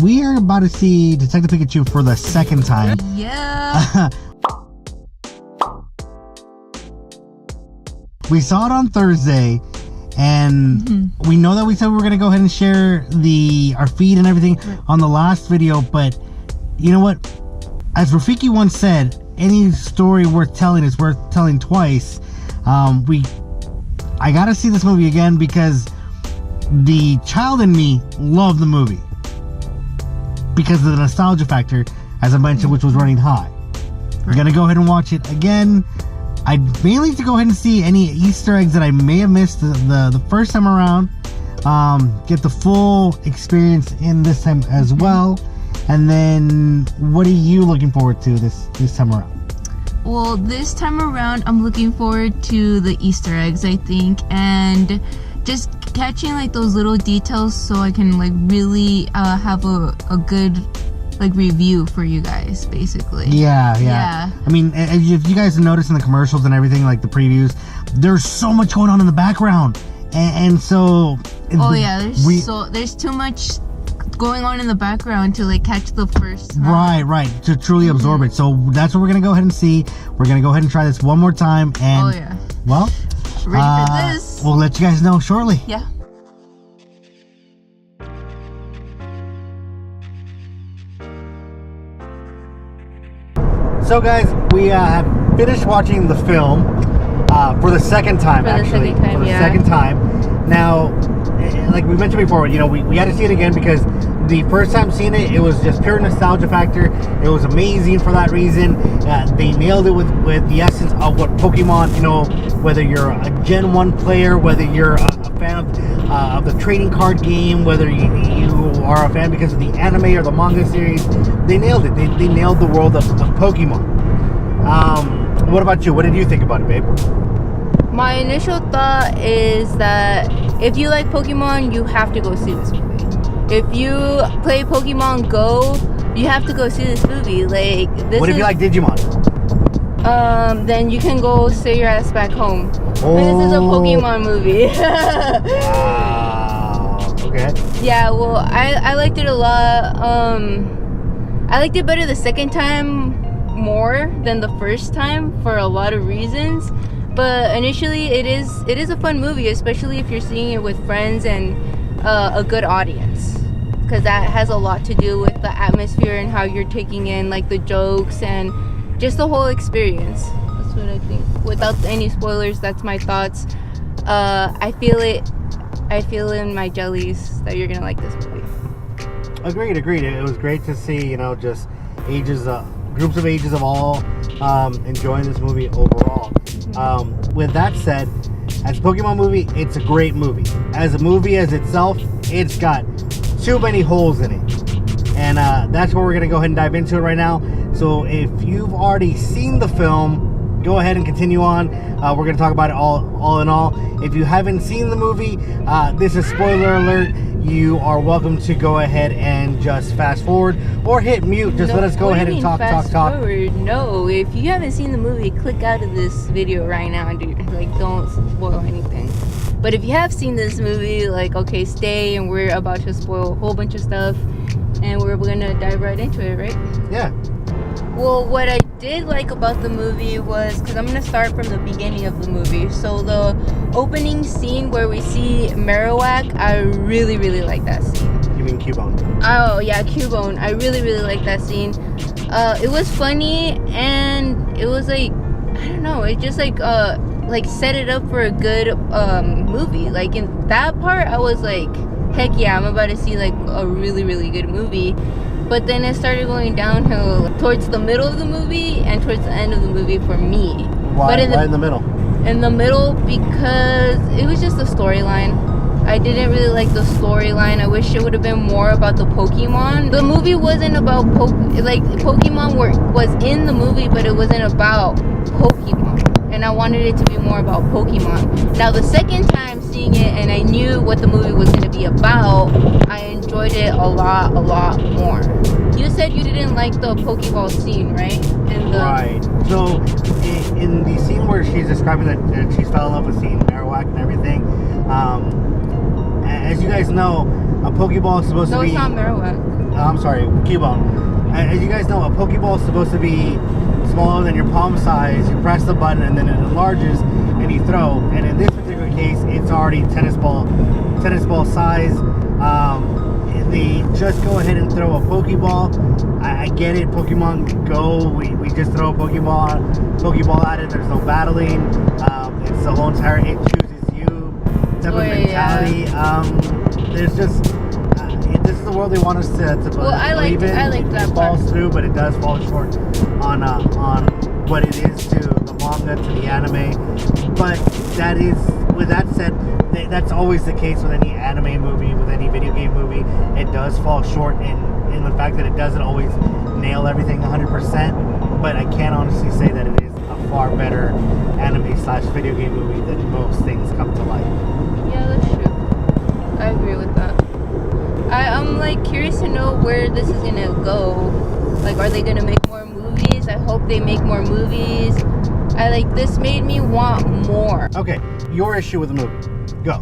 we are about to see Detective Pikachu for the second time. Yeah. We saw it on Thursday, and we know that we said we were going to go ahead and share our feed and everything on the last video, but you know what? As Rafiki once said, any story worth telling is worth telling twice. I got to see this movie again because the child in me loved the movie because of the nostalgia factor, as I mentioned, which was running high. We're going to go ahead and watch it again. I mainly to go ahead and see any Easter eggs that I may have missed the first time around. Get the full experience in this time as well. And then, what are you looking forward to this time around? Well, this time around, I'm looking forward to the Easter eggs, I think, and just catching like those little details so I can like really have a good like review for you guys, basically. Yeah. I mean, if you guys notice in the commercials and everything, like the previews, there's so much going on in the background, and so. Oh yeah, there's too much going on in the background to like catch the first. Right, to truly absorb it. So that's what we're gonna go ahead and see. We're gonna go ahead and try this one more time, and well, ready for this? We'll let you guys know shortly. Yeah. So guys, we have finished watching the film for the second time. For the second time. Now, like we mentioned before, you know, we had to see it again because the first time seeing it, it was just pure nostalgia factor. It was amazing for that reason. They nailed it with the essence of what Pokemon, you know, whether you're a Gen 1 player, whether you're a fan of the trading card game, whether you are a fan because of the anime or the manga series, they nailed it. They nailed the world of Pokemon. What about you? What did you think about it, babe? My initial thought is that if you like Pokemon, you have to go see this movie. If you play Pokemon Go, you have to go see this movie. Like, this. What if you like Digimon? Then you can go stay your ass back home. Oh. This is a Pokemon movie. Wow. Okay. Yeah, well, I liked it a lot. I liked it better the second time more than the first time for a lot of reasons. But initially, it is a fun movie, especially if you're seeing it with friends and a good audience, because that has a lot to do with the atmosphere and how you're taking in like the jokes and just the whole experience. That's what I think. Without any spoilers, that's my thoughts. I feel in my jellies that you're gonna like this movie. Agreed. It was great to see, you know, just groups of ages of all enjoying this movie overall. With that said, as a Pokemon movie, it's a great movie. As a movie as itself, it's got too many holes in it. And that's where we're going to go ahead and dive into it right now. So if you've already seen the film, go ahead and continue on. We're going to talk about it all in all. If you haven't seen the movie, this is spoiler alert. You are welcome to go ahead and just fast forward or hit mute. Just let us go ahead and talk. No, if you haven't seen the movie, click out of this video right now, dude. Like, don't spoil anything. But if you have seen this movie, like, okay, stay, and we're about to spoil a whole bunch of stuff, and we're gonna dive right into it, right? Yeah. Well, what I did like about the movie was, because I'm going to start from the beginning of the movie. So the opening scene where we see Marowak, I really, really like that scene. You mean Cubone? Oh, yeah, Cubone. I really, really like that scene. It was funny, and it was like, I don't know, it just like set it up for a good movie. Like, in that part, I was like, heck yeah, I'm about to see like a really, really good movie. But then it started going downhill towards the middle of the movie and towards the end of the movie for me. Why in the middle? In the middle because it was just the storyline. I didn't really like the storyline. I wish it would have been more about the Pokemon. The movie wasn't about Pokemon was in the movie, but it wasn't about Pokemon. And I wanted it to be more about Pokemon. Now the second time seeing it and I knew what the movie was going to be about, I enjoyed it a lot more. You said you didn't like the Pokeball scene, right? Right. So in the scene where she's describing that she's fell in love with seeing Marowak and everything, as you guys know, a Pokeball is supposed to be... No, it's not Marowak. I'm sorry, Cubone. As you guys know, a Pokeball is supposed to be smaller than your palm size. You press the button and then it enlarges and you throw. And in this particular case, it's already tennis ball size. They just go ahead and throw a Pokeball. I get it, Pokemon Go. We just throw a Pokeball at it. There's no battling. It's the whole entire it chooses you type of mentality. Yeah. There's just this is the world they want us to believe in. I like that it part. falls through, but it does fall short on what it is to the manga, to the anime. But that is, with that said, that's always the case with any anime movie, with any video game movie. It does fall short in the fact that it doesn't always nail everything 100%. But I can honestly say that it is a far better anime/video game movie than most things come to life. Yeah, that's true. I agree with that. I'm like curious to know where this is gonna go. Like, are they gonna make more movies? I hope they make more movies. This made me want more. Okay, your issue with the movie. Go.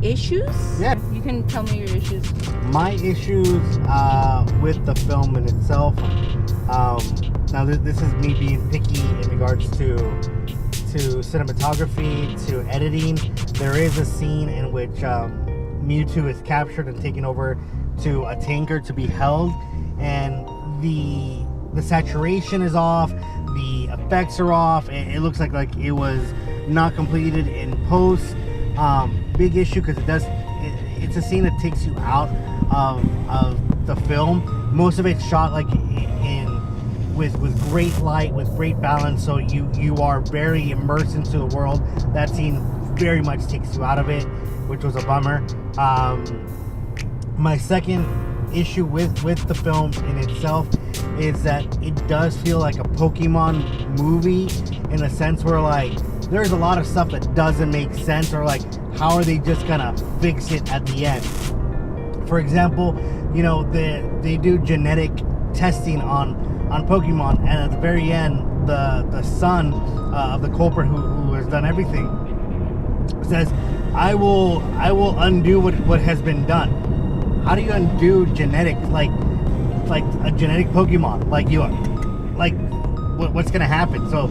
Issues? Yeah. You can tell me your issues. My issues with the film in itself. Now this is me being picky in regards to cinematography, to editing. There is a scene in which Mewtwo is captured and taken over to a tanker to be held, and the saturation is off, the effects are off. It looks like it was not completed in post. Big issue because it's a scene that takes you out of the film. Most of it's shot with great light, with great balance, so you are very immersed into the world. That scene very much takes you out of it, which was a bummer. My second issue with the film in itself is that it does feel like a Pokemon movie, in a sense where there's a lot of stuff that doesn't make sense, or how are they just gonna fix it at the end? For example, they do genetic testing on Pokemon, and at the very end, the son of the culprit who has done everything says, I will undo what has been done. How do you undo genetics, like a genetic Pokemon? What's gonna happen? So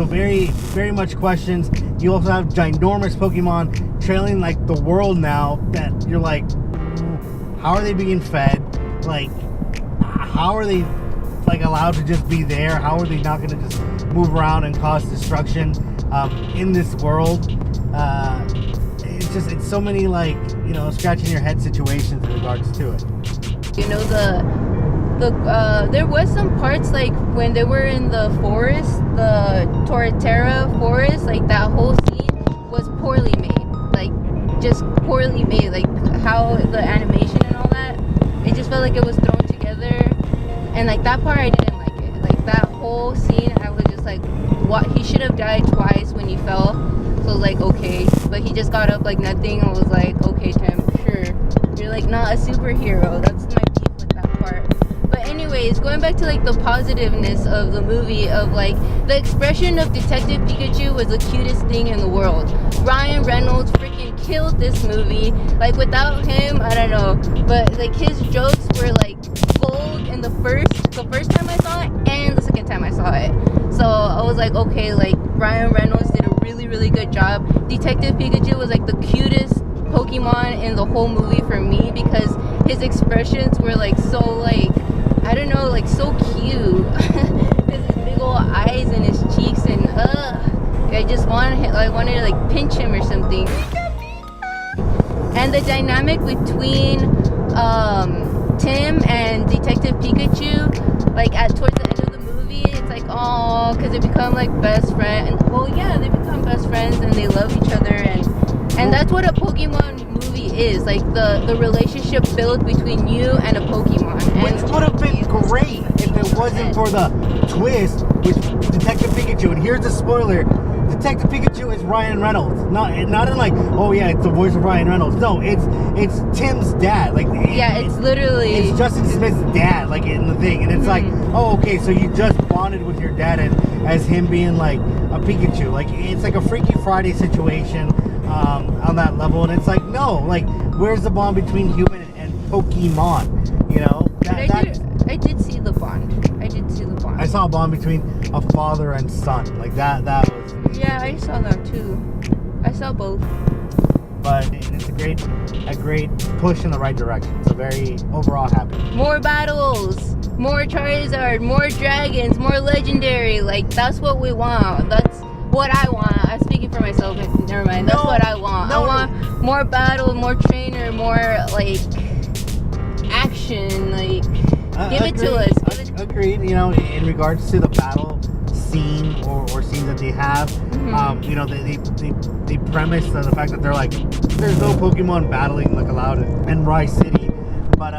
very, very much questions. You also have ginormous Pokemon trailing the world now, that you're like, how are they being fed? How are they allowed to just be there? How are they not going to just move around and cause destruction in this world? It's so many scratching your head situations in regards to it. There was some parts when they were in the forest, the Torterra forest, that whole scene was poorly made. Just poorly made. How the animation and all that, it just felt like it was thrown together. And that part I didn't like it. That whole scene, I was just what? He should have died twice when he fell. So I was okay. But he just got up nothing. I was okay, Tim, sure. You're not a superhero. That's my beef with that part. But anyways, going back to the positiveness of the movie, of the expression of Detective Pikachu was the cutest thing in the world. Ryan Reynolds freaking killed this movie. Without him, I don't know. But his jokes were gold in the first time I saw it and the second time I saw it. So I was okay, Ryan Reynolds did a really, really good job. Detective Pikachu was the cutest Pokemon in the whole movie for me, because his expressions were so I don't know, so cute. His big old eyes and his cheeks, and I just wanted to pinch him or something. And the dynamic between Tim and Detective Pikachu, towards the end of the movie, it's oh, because they become best friends. Well, yeah, they become best friends and they love each other, and that's what a Pokemon movie is, the relationship built between you and a Pokemon. Which would have been great if it wasn't for the twist with Detective Pikachu. And here's the spoiler: Detective Pikachu is Ryan Reynolds. Not in oh yeah, it's the voice of Ryan Reynolds. No, it's Tim's dad. It's literally, it's Justin Smith's dad, in the thing. And it's oh, okay, so you just bonded with your dad as him being a Pikachu. It's a Freaky Friday situation on that level. And it's no, where's the bond between human Pokemon. You know, I did see the bond. I saw a bond between a father and son. Like that was. Yeah, I saw that too. I saw both. But it's a great push in the right direction. So very overall happy. More battles, more Charizard, more dragons, more legendary. Like that's what we want. That's what I want. I'm speaking for myself. Never mind. That's what I want. I want more battle, more trainer, more like action. Like give it to us. Agreed. You know, in regards to the battle scene or scenes that they have, you know, they premise the fact that they're like, there's no Pokemon battling like allowed in Rice City, but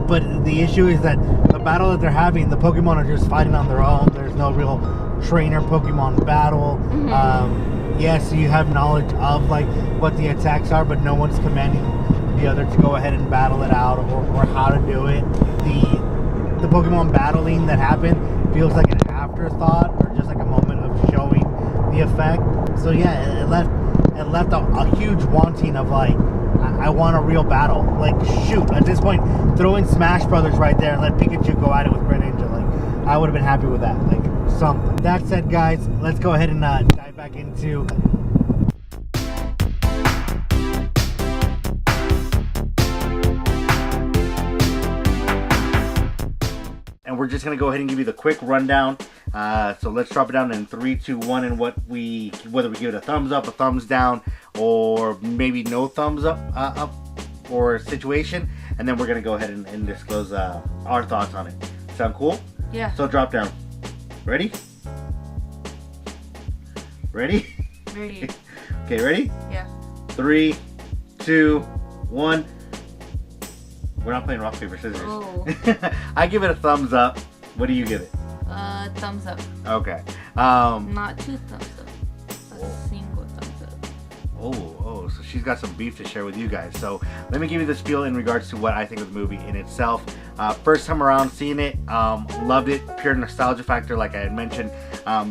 but the issue is that the battle that they're having, the Pokemon are just fighting on their own. There's no real trainer Pokemon battle. Yes, you have knowledge of like what the attacks are, but no one's commanding the other to go ahead and battle it out or how to do it. The Pokemon battling that happened feels like an afterthought or just like a moment of showing the effect. So yeah, it left a huge wanting of like, I want a real battle. Like shoot, at this point, throw in Smash Brothers right there and let Pikachu go at it with Greninja. Like I would have been happy with that. Like something. That said, guys, let's go ahead and dive back into. And we're just gonna go ahead and give you the quick rundown. So let's drop it down in 3, 2, 1, and whether we give it a thumbs up, a thumbs down, or maybe no thumbs up or situation. And then we're gonna go ahead and disclose our thoughts on it. Sound cool? Yeah. So drop down. Ready? Ready? Ready. Okay, ready? Yeah. 3, 2, 1. We're not playing rock, paper, scissors. Oh. I give it a thumbs up. What do you give it? Thumbs up. Okay. Not 2 thumbs up. A single thumbs up. Oh, so she's got some beef to share with you guys. So let me give you the spiel in regards to what I think of the movie in itself. First time around seeing it, loved it. Pure nostalgia factor, like I had mentioned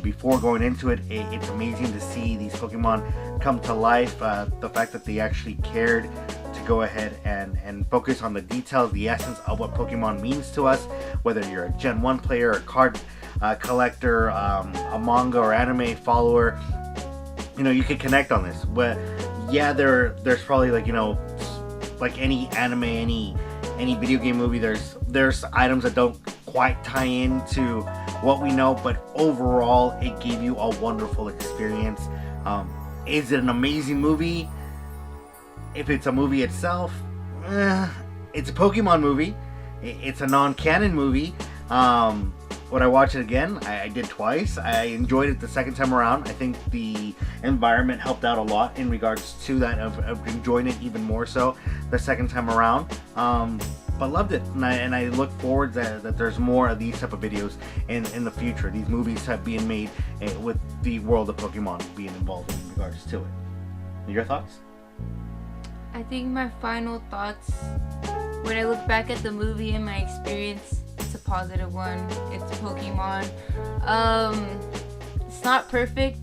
before going into it. It's amazing to see these Pokemon come to life. The fact that they actually cared to go ahead and focus on the details, the essence of what Pokemon means to us, whether you're a Gen 1 player, a card collector, a manga or anime follower. You know, you can connect on this. But yeah, there's probably like, you know, like any anime, any video game movie, there's items that don't quite tie into what we know, but overall it gave you a wonderful experience. Is it an amazing movie? If it's a movie itself, it's a Pokemon movie. It's a non-canon movie. Would I watch it again? I did twice. I enjoyed it the second time around. I think the environment helped out a lot in regards to that of enjoying it even more so the second time around. But loved it, and I look forward that there's more of these type of videos in the future. These movies have being made with the world of Pokemon being involved in regards to it. Your thoughts? I think my final thoughts, when I look back at the movie and my experience, it's a positive one. It's Pokemon. It's not perfect,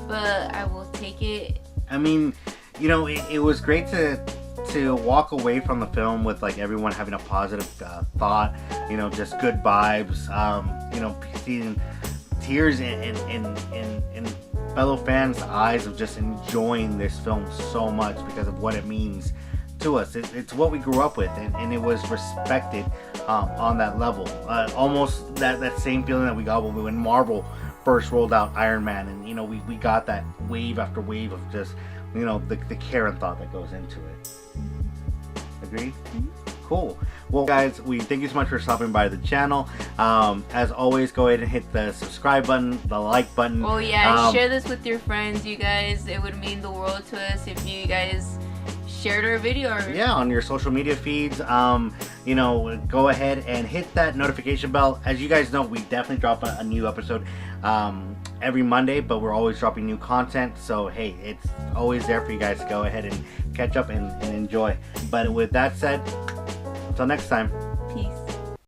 but I will take it. I mean, you know, it was great to walk away from the film with like everyone having a positive thought. You know, just good vibes. You know, seeing tears in fellow fans' eyes of just enjoying this film so much because of what it means to us. It's what we grew up with, and it was respected on that level. Almost that same feeling that we got when Marvel first rolled out Iron Man, and you know, we got that wave after wave of just, you know, the care and thought that goes into it. Agreed? Mm-hmm. Cool. Well, guys, we thank you so much for stopping by the channel. As always, go ahead and hit the subscribe button, the like button. Oh yeah, share this with your friends, you guys. It would mean the world to us if you guys shared our video. Yeah, on your social media feeds. You know, go ahead and hit that notification bell. As you guys know, we definitely drop a new episode every Monday, but we're always dropping new content. So hey, it's always there for you guys to go ahead and catch up and enjoy. But with that said, until next time.